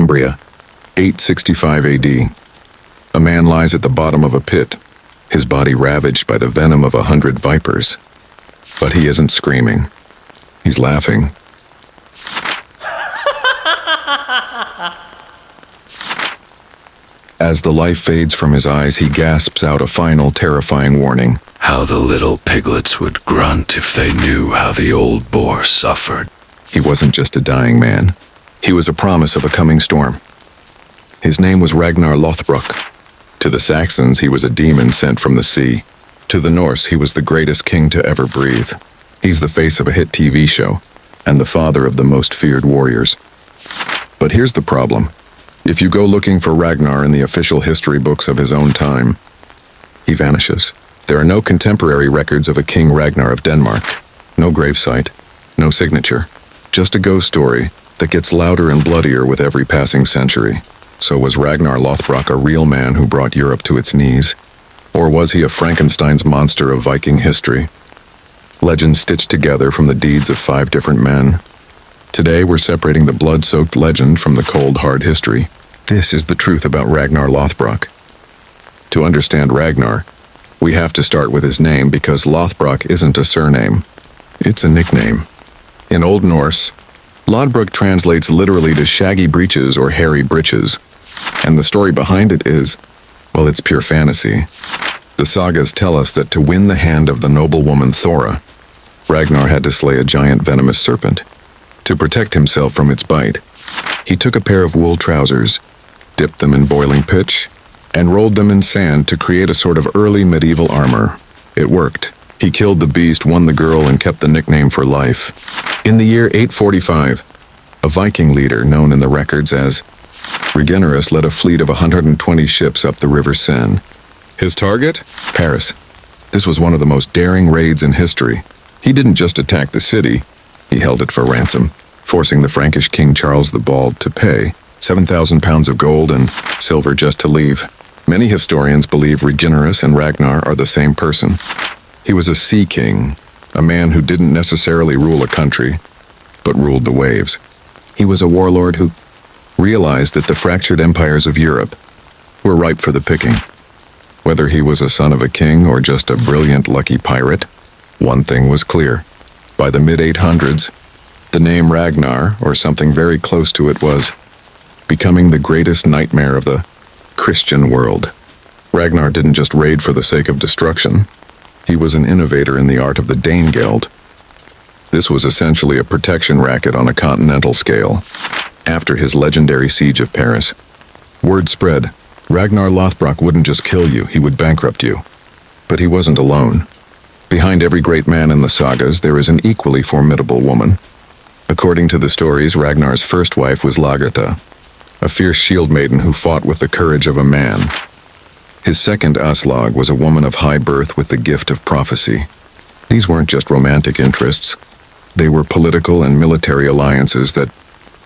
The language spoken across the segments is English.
Northumbria, 865 AD. A man lies at the bottom of a pit, his body ravaged by the venom of 100 vipers. But he isn't screaming. He's laughing. As the life fades from his eyes, he gasps out a final terrifying warning. How the little piglets would grunt if they knew how the old boar suffered. He wasn't just a dying man. He was a promise of a coming storm. His name was Ragnar Lothbrok. To the Saxons, he was a demon sent from the sea. To the Norse, he was the greatest king to ever breathe. He's the face of a hit TV show, and the father of the most feared warriors. But here's the problem. If you go looking for Ragnar in the official history books of his own time, he vanishes. There are no contemporary records of a King Ragnar of Denmark. No gravesite, no signature. Just a ghost story that gets louder and bloodier with every passing century. So was Ragnar Lothbrok a real man who brought Europe to its knees? Or was he a Frankenstein's monster of Viking history? Legends stitched together from the deeds of 5 different men. Today we're separating the blood-soaked legend from the cold, hard history. This is the truth about Ragnar Lothbrok. To understand Ragnar, we have to start with his name because Lothbrok isn't a surname. It's a nickname. In Old Norse, Lothbrok translates literally to shaggy breeches or hairy breeches. And the story behind it is, well, it's pure fantasy. The sagas tell us that to win the hand of the noble woman Thora, Ragnar had to slay a giant venomous serpent. To protect himself from its bite, he took a pair of wool trousers, dipped them in boiling pitch, and rolled them in sand to create a sort of early medieval armor. It worked. He killed the beast, won the girl, and kept the nickname for life. In the year 845, a Viking leader known in the records as Ragnar led a fleet of 120 ships up the River Seine. His target? Paris. This was one of the most daring raids in history. He didn't just attack the city, he held it for ransom, forcing the Frankish King Charles the Bald to pay 7,000 pounds of gold and silver just to leave. Many historians believe Ragnar and Ragnar are the same person. He was a sea king, a man who didn't necessarily rule a country, but ruled the waves. He was a warlord who realized that the fractured empires of Europe were ripe for the picking. Whether he was a son of a king or just a brilliant, lucky pirate, one thing was clear. By the mid-800s, the name Ragnar, or something very close to it, was becoming the greatest nightmare of the Christian world. Ragnar didn't just raid for the sake of destruction. He was an innovator in the art of the Danegeld. This was essentially a protection racket on a continental scale. After his legendary siege of Paris, word spread, Ragnar Lothbrok wouldn't just kill you, he would bankrupt you. But he wasn't alone. Behind every great man in the sagas, there is an equally formidable woman. According to the stories, Ragnar's first wife was Lagertha, a fierce shield maiden who fought with the courage of a man. His second Aslog was a woman of high birth with the gift of prophecy. These weren't just romantic interests. They were political and military alliances that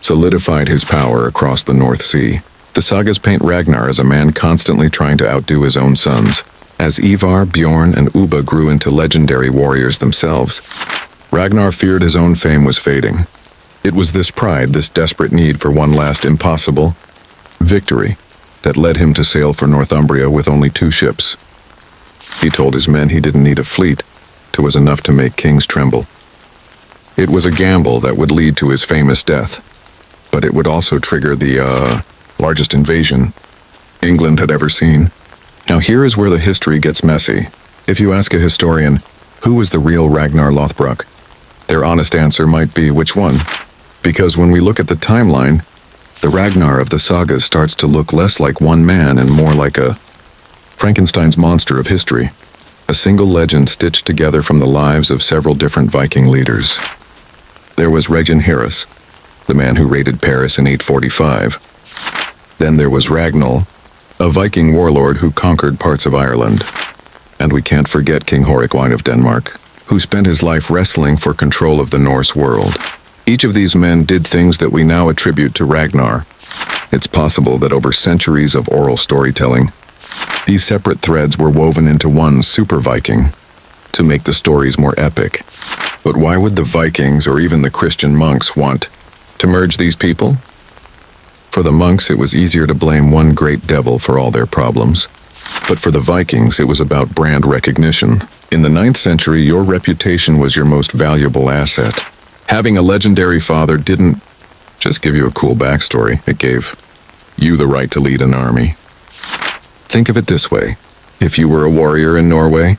solidified his power across the North Sea. The sagas paint Ragnar as a man constantly trying to outdo his own sons. As Ivar, Bjorn, and Ubba grew into legendary warriors themselves, Ragnar feared his own fame was fading. It was this pride, this desperate need for one last impossible victory, that led him to sail for Northumbria with only 2 ships. He told his men he didn't need a fleet. It was enough to make kings tremble. It was a gamble that would lead to his famous death, but it would also trigger the, largest invasion England had ever seen. Now here is where the history gets messy. If you ask a historian, who was the real Ragnar Lothbrok? Their honest answer might be, which one? Because when we look at the timeline, the Ragnar of the sagas starts to look less like one man and more like a Frankenstein's monster of history. A single legend stitched together from the lives of several different Viking leaders. There was Ragnar, the man who raided Paris in 845. Then there was Ragnar, a Viking warlord who conquered parts of Ireland. And we can't forget King Haakon of Denmark, who spent his life wrestling for control of the Norse world. Each of these men did things that we now attribute to Ragnar. It's possible that over centuries of oral storytelling, these separate threads were woven into one super Viking to make the stories more epic. But why would the Vikings or even the Christian monks want to merge these people? For the monks, it was easier to blame one great devil for all their problems. But for the Vikings, it was about brand recognition. In the 9th century, your reputation was your most valuable asset. Having a legendary father didn't just give you a cool backstory, it gave you the right to lead an army. Think of it this way. If you were a warrior in Norway,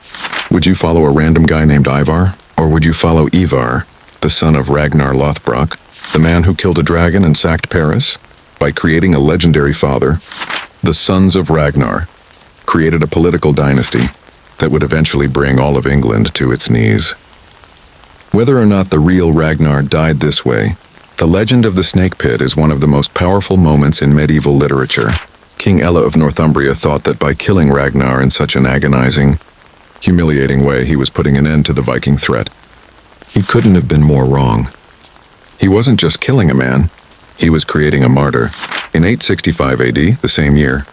would you follow a random guy named Ivar? Or would you follow Ivar, the son of Ragnar Lothbrok, the man who killed a dragon and sacked Paris? By creating a legendary father, the sons of Ragnar created a political dynasty that would eventually bring all of England to its knees. Whether or not the real Ragnar died this way, the legend of the snake pit is one of the most powerful moments in medieval literature. King Ella of Northumbria thought that by killing Ragnar in such an agonizing, humiliating way, he was putting an end to the Viking threat. He couldn't have been more wrong. He wasn't just killing a man, he was creating a martyr. In 865 AD, the same year,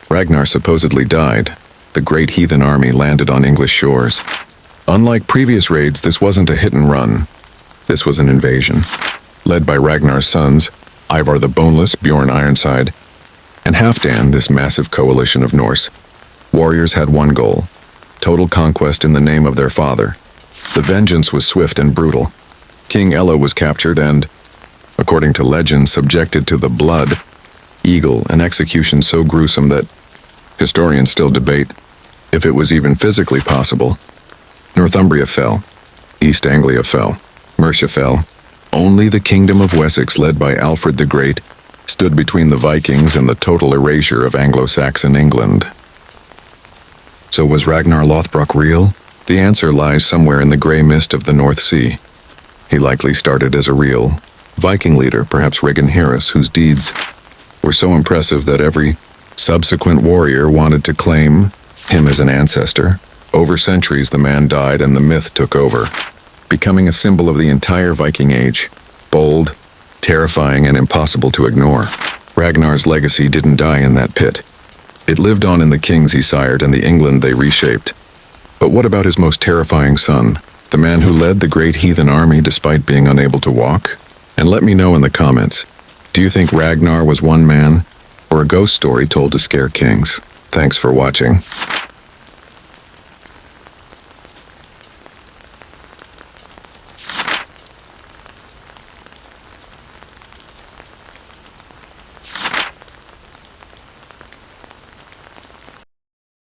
Ragnar supposedly died. The great heathen army landed on English shores. Unlike previous raids, this wasn't a hit and run. This was an invasion. Led by Ragnar's sons, Ivar the Boneless, Bjorn Ironside, and Halfdan, this massive coalition of Norse warriors had one goal: total conquest in the name of their father. The vengeance was swift and brutal. King Ella was captured and, according to legend, subjected to the blood eagle, an execution so gruesome that historians still debate if it was even physically possible. Northumbria fell. East Anglia fell. Mercia fell. Only the kingdom of Wessex, led by Alfred the Great, stood between the Vikings and the total erasure of Anglo-Saxon England. So was Ragnar Lothbrok real? The answer lies somewhere in the grey mist of the North Sea. He likely started as a real Viking leader, perhaps Ragnar, whose deeds were so impressive that every subsequent warrior wanted to claim him as an ancestor. Over centuries, the man died and the myth took over, becoming a symbol of the entire Viking age. Bold, terrifying, and impossible to ignore. Ragnar's legacy didn't die in that pit. It lived on in the kings he sired and the England they reshaped. But what about his most terrifying son, the man who led the great heathen army despite being unable to walk? And let me know in the comments, do you think Ragnar was one man, or a ghost story told to scare kings? Thanks for watching.